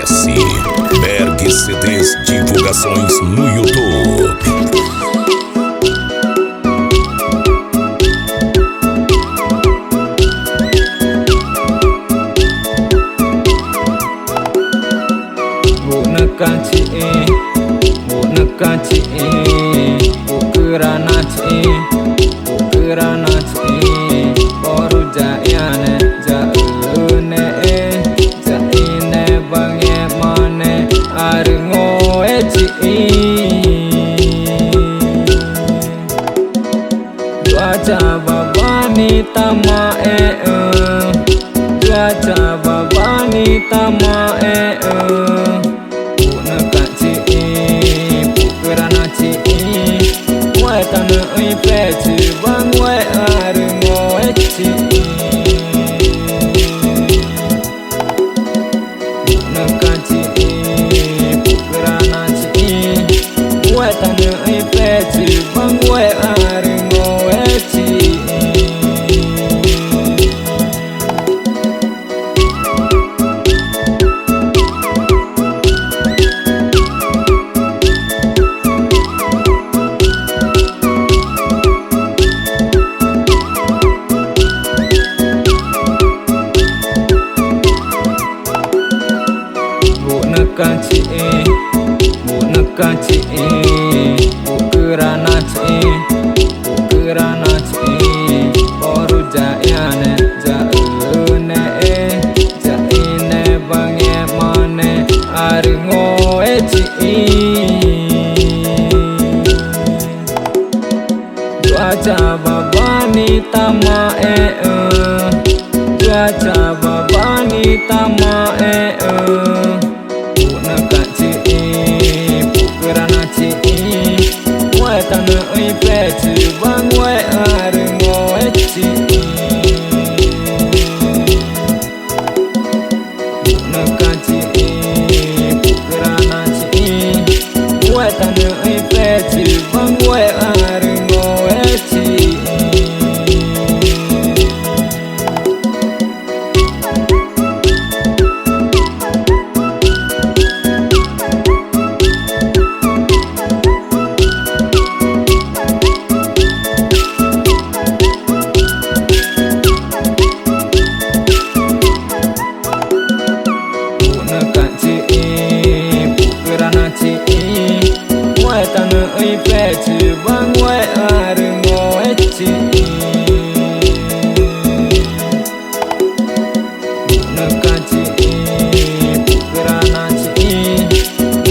Acesse Berg CDs Divulgações no YouTube. Kaci ukurana ci oru jayane jaune jaine bange mane arngo ci cuaca babani tama cuaca babani tama tanah peci bang we arngo eci nakaci pukrana ci we tanah peci bang we arngo eci kaci ukurana ci oru jayane jaune jaine bange mane arngo eci cuaca babani tama cuaca babani tama tanah peci bang we arngo eci nakaci pukrana ci we tanah peci bang we arngo eci tanah peci bang we arngo eci nakaci pukrana ci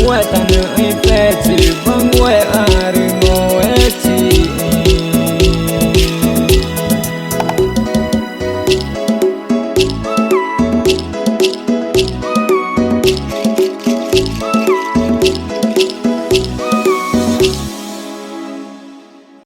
we tanah peci bang we